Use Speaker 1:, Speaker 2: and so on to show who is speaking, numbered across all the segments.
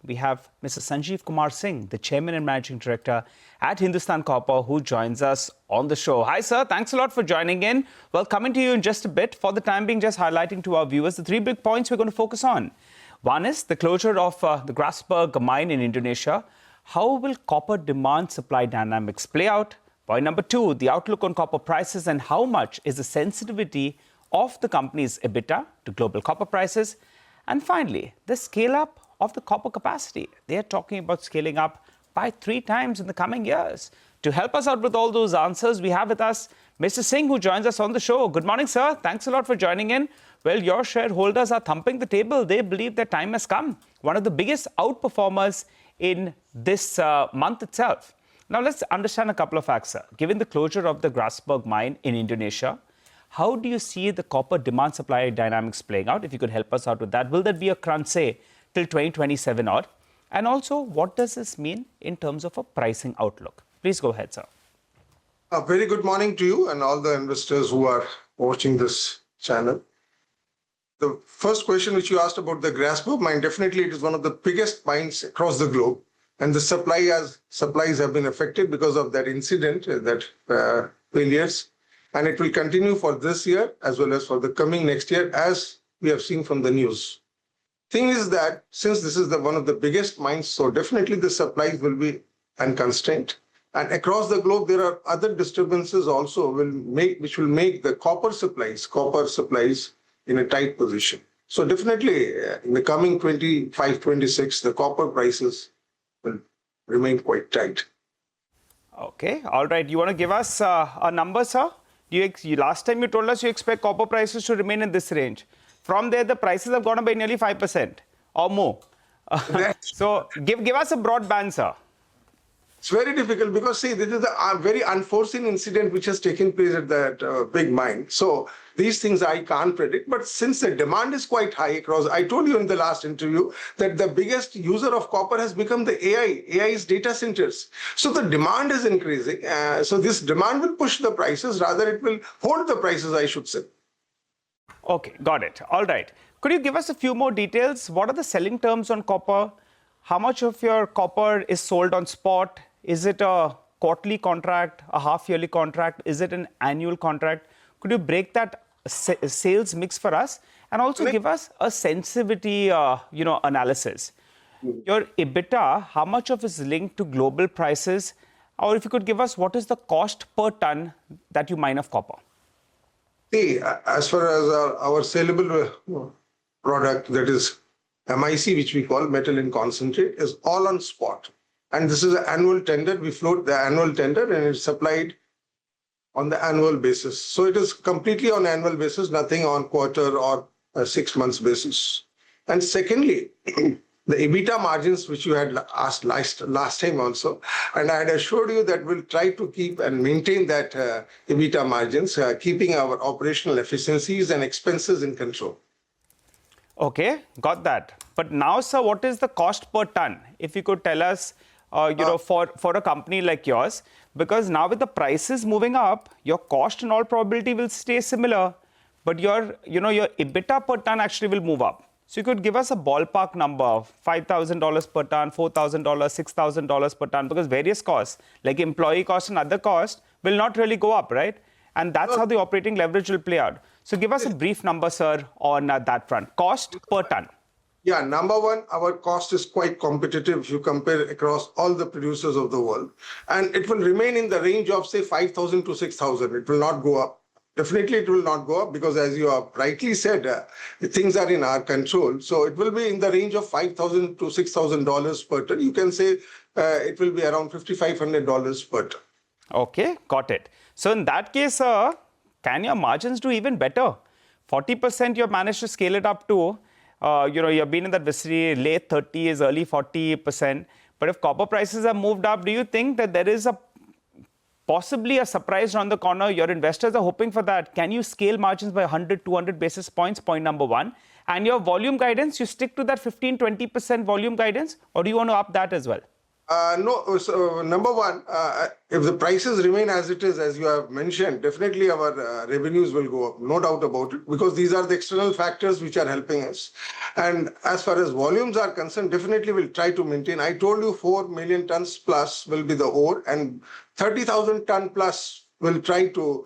Speaker 1: we have Mr. Sanjiv Kumar Singh, the Chairman and Managing Director at Hindustan Copper, who joins us on the show. Hi, sir. Thanks a lot for joining in. Well, coming to you in just a bit. For the time being, just highlighting to our viewers the three big points we're going to focus on. One is the closure of the Grasberg mine in Indonesia. How will copper demand-supply dynamics play out? Point number two, the outlook on copper prices and how much is the sensitivity of the company's EBITDA to global copper prices. And finally, the scale-up of the copper capacity. They are talking about scaling up by 3 times in the coming years. To help us out with all those answers, we have with us Mr. Singh, who joins us on the show. Good morning, sir. Thanks a lot for joining in. Well, your shareholders are thumping the table. They believe their time has come. One of the biggest outperformers in this month itself. Now, let's understand a couple of facts, sir. Given the closure of the Grasberg mine in Indonesia, how do you see the copper demand-supply dynamics playing out? If you could help us out with that. Will that be a crunch, say, till 2027 odd? And also, what does this mean in terms of a pricing outlook? Please go ahead, sir.
Speaker 2: A very good morning to you and all the investors who are watching this channel. The first question which you asked about the Grasberg mine, definitely it is one of the biggest mines across the globe. And the supplies have been affected because of that incident, that failures. And it will continue for this year as well as for the coming next year, as we have seen from the news. Thing is that since this is one of the biggest mines, so definitely the supplies will be unconstrained. And across the globe, there are other disturbances also which will make the copper supplies in a tight position. So definitely in the coming 25, 26, the copper prices will remain quite tight.
Speaker 1: Okay, all right. You want to give us a number, sir? Last time you told us you expect copper prices to remain in this range. From there, the prices have gone up by nearly 5% or more. So give us a broad band, sir.
Speaker 2: It's very difficult because, see, this is a very unforeseen incident which has taken place at that big mine. So these things I can't predict. But since the demand is quite high across, I told you in the last interview that the biggest user of copper has become the AI's data centers. So the demand is increasing. So this demand will push the prices. Rather, it will hold the prices, I should say.
Speaker 1: Okay, got it. All right. Could you give us a few more details? What are the selling terms on copper? How much of your copper is sold on spot? Is it a quarterly contract, a half-yearly contract? Is it an annual contract? Could you break that sales mix for us? And also give us a sensitivity, analysis. Your EBITDA, how much of it is linked to global prices? Or if you could give us what is the cost per ton that you mine of copper?
Speaker 2: See, as far as our saleable product, that is MIC, which we call metal in concentrate, is all on spot. And this is an annual tender. We float the annual tender and it's supplied on the annual basis. So it is completely on annual basis, nothing on quarter or 6 months basis. And secondly, the EBITDA margins, which you had asked last time also, and I had assured you that we'll try to keep and maintain that EBITDA margins, keeping our operational efficiencies and expenses in control.
Speaker 1: Okay, got that. But now, sir, what is the cost per ton? If you could tell us, for a company like yours, because now with the prices moving up, your cost in all probability will stay similar, but your EBITDA per ton actually will move up. So you could give us a ballpark number of $5,000 per ton, $4,000, $6,000 per ton, because various costs, like employee costs and other costs, will not really go up, right? And that's how the operating leverage will play out. So give us a brief number, sir, on that front. Cost per ton.
Speaker 2: Yeah, number one, our cost is quite competitive if you compare across all the producers of the world. And it will remain in the range of, say, 5,000 to 6,000. It will not go up. Definitely, it will not go up because, as you have rightly said, things are in our control. So it will be in the range of $5,000 to $6,000 per ton. You can say it will be around $5,500 per ton.
Speaker 1: Okay, got it. So in that case, sir, can your margins do even better? 40% you have managed to scale it up to. You've been in that vicinity, late 30s, early 40%. But if copper prices have moved up, do you think that there is possibly a surprise around the corner? Your investors are hoping for that. Can you scale margins by 100, 200 basis points? Point number one. And your volume guidance, you stick to that 15, 20% volume guidance, or do you want to up that as well?
Speaker 2: No, so number one, if the prices remain as it is, as you have mentioned, definitely our revenues will go up, no doubt about it, because these are the external factors which are helping us. And as far as volumes are concerned, definitely we'll try to maintain. I told you 4 million tons plus will be the ore, and 30,000 ton plus will try to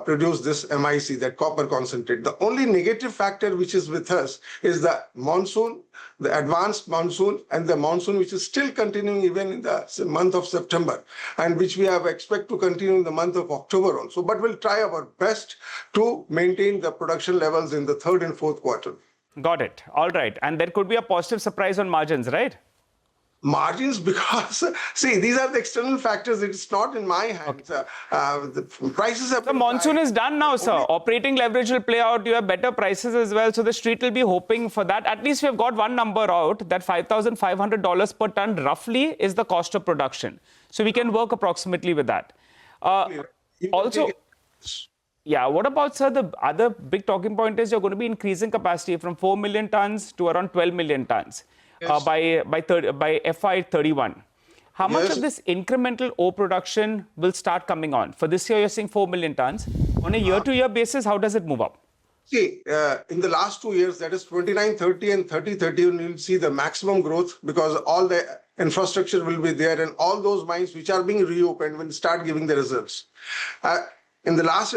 Speaker 2: produce this MIC, that copper concentrate. The only negative factor which is with us is the monsoon, the advanced monsoon, and the monsoon which is still continuing even in the month of September, and which we have expect to continue in the month of October also. But we'll try our best to maintain the production levels in the third and fourth quarter.
Speaker 1: Got it. All right. And there could be a positive surprise on margins, right?
Speaker 2: Margins, because see, these are the external factors. It's not in my hands.
Speaker 1: Okay.
Speaker 2: The prices have
Speaker 1: The monsoon is done now, sir. Operating leverage will play out. You have better prices as well. So the street will be hoping for that. At least we have got one number out, that $5,500 per ton roughly is the cost of production. So we can work approximately with that. Also, yeah, what about, sir, the other big talking point is you're going to be increasing capacity from 4 million tons to around 12 million tons.
Speaker 2: Yes.
Speaker 1: By FY31. How much
Speaker 2: Yes.
Speaker 1: of this incremental ore production will start coming on? For this year, you're saying 4 million tons. On a year-to-year basis, how does it move up?
Speaker 2: See, in the last 2 years, that is 29-30 and 30-30, you'll see the maximum growth because all the infrastructure will be there and all those mines which are being reopened will start giving the results. In the last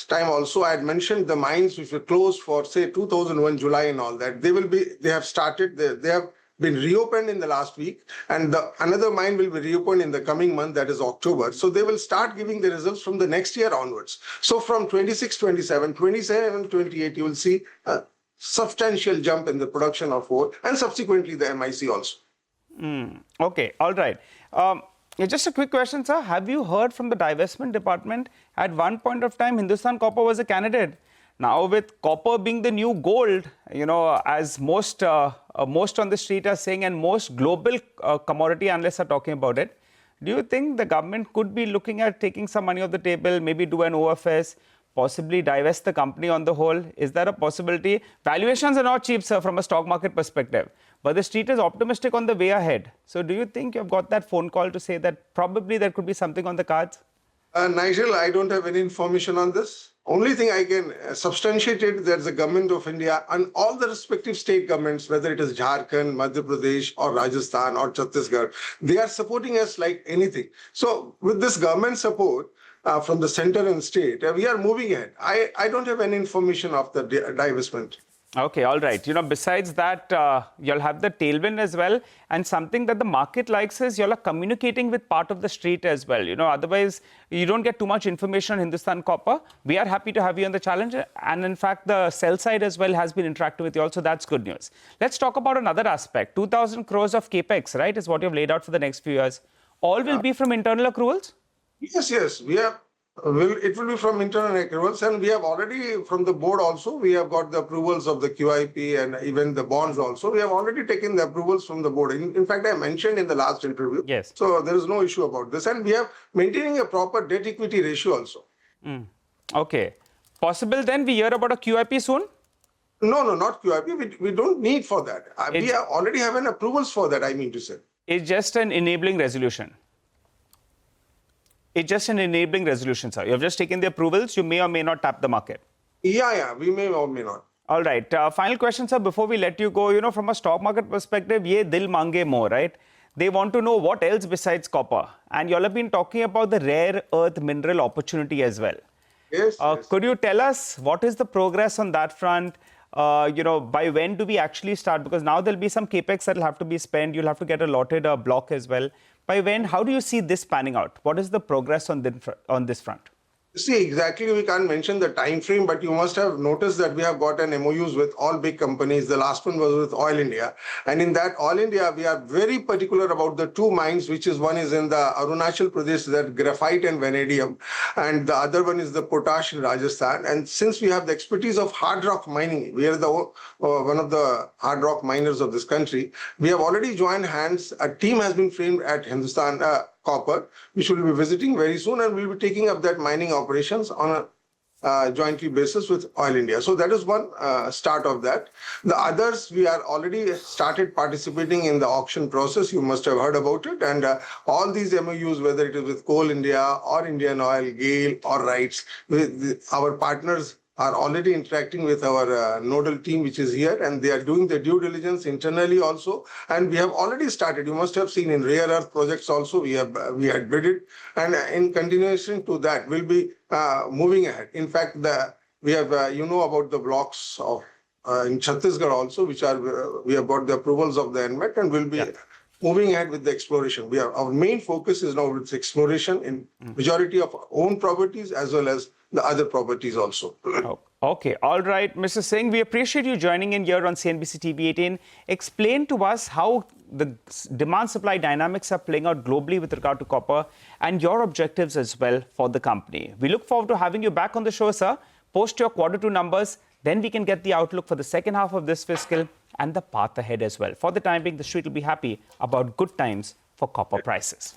Speaker 2: time also, I had mentioned the mines which were closed for, say, 2001 July and all that. They have started, they have been reopened in the last week, and another mine will be reopened in the coming month, that is October. So they will start giving the results from the next year onwards. So from 26, 27, 27, 28, you will see a substantial jump in the production of ore and subsequently the MIC also.
Speaker 1: Okay, all right. Just a quick question, sir. Have you heard from the divestment department? At one point of time, Hindustan Copper was a candidate. Now, with copper being the new gold, as most on the street are saying and most global commodity analysts are talking about it, do you think the government could be looking at taking some money off the table, maybe do an OFS, possibly divest the company on the whole? Is that a possibility? Valuations are not cheap, sir, from a stock market perspective. But the street is optimistic on the way ahead. So do you think you've got that phone call to say that probably there could be something on the cards?
Speaker 2: Nigel, I don't have any information on this. Only thing I can substantiate it, there's the government of India and all the respective state governments, whether it is Jharkhand, Madhya Pradesh or Rajasthan or Chhattisgarh, they are supporting us like anything. So with this government support from the center and state, we are moving ahead. I don't have any information of the divestment.
Speaker 1: Okay, all right. Besides that, you'll have the tailwind as well. And something that the market likes is you'll are communicating with part of the street as well. Otherwise, you don't get too much information on Hindustan Copper. We are happy to have you on the challenge. And in fact, the sell side as well has been interactive with you also. That's good news. Let's talk about another aspect. 2,000 crores of capex, right, is what you've laid out for the next few years. All will be from internal accruals?
Speaker 2: Yes. It will be from internal accruals, and we have already, from the board also, we have got the approvals of the QIP and even the bonds also. We have already taken the approvals from the board. In fact, I mentioned in the last interview.
Speaker 1: Yes.
Speaker 2: So there is no issue about this. And we are maintaining a proper debt equity ratio also.
Speaker 1: Okay. Possible then we hear about a QIP soon?
Speaker 2: No, not QIP. We don't need for that. We already have an approvals for that, I mean to say.
Speaker 1: It's just an enabling resolution. It's just an enabling resolution, sir. You have just taken the approvals. You may or may not tap the market.
Speaker 2: Yeah. We may or may not.
Speaker 1: All right. Final question, sir, before we let you go. From a stock market perspective, ye dil mange more, right? They want to know what else besides copper. And you all have been talking about the rare earth mineral opportunity as well.
Speaker 2: Yes.
Speaker 1: Could you tell us what is the progress on that front? By when do we actually start? Because now there'll be some capex that will have to be spent. You'll have to get allotted a block as well. By when? How do you see this panning out? What is the progress on this front?
Speaker 2: See, exactly, we can't mention the time frame, but you must have noticed that we have got an MOUs with all big companies. The last one was with Oil India. And in that Oil India, we are very particular about the two mines, which is one is in the Arunachal Pradesh, that graphite and vanadium, and the other one is the potash in Rajasthan. And since we have the expertise of hard rock mining, we are one of the hard rock miners of this country. We have already joined hands. A team has been framed at Hindustan Copper, which will be visiting very soon, and we'll be taking up that mining operations on a jointly basis with Oil India. So that is one start of that. The others, we are already started participating in the auction process. You must have heard about it. And all these MOUs, whether it is with Coal India or Indian Oil, GAIL or RITES, our partners are already interacting with our nodal team, which is here, and they are doing the due diligence internally also. And we have already started. You must have seen in rare earth projects also, we had bidded, and in continuation to that, we'll be moving ahead. In fact, we have about the blocks of in Chhattisgarh also, which are we have got the approvals of the NMET, and we'll be moving ahead with the exploration. Our main focus is now with exploration in majority of our own properties as well as the other properties also.
Speaker 1: Oh, okay. All right, Mr. Singh, we appreciate you joining in here on CNBC TV18. Explain to us how the demand-supply dynamics are playing out globally with regard to copper and your objectives as well for the company. We look forward to having you back on the show, sir. Post your Q2 numbers, then we can get the outlook for the second half of this fiscal and the path ahead as well. For the time being, the street will be happy about good times for copper prices.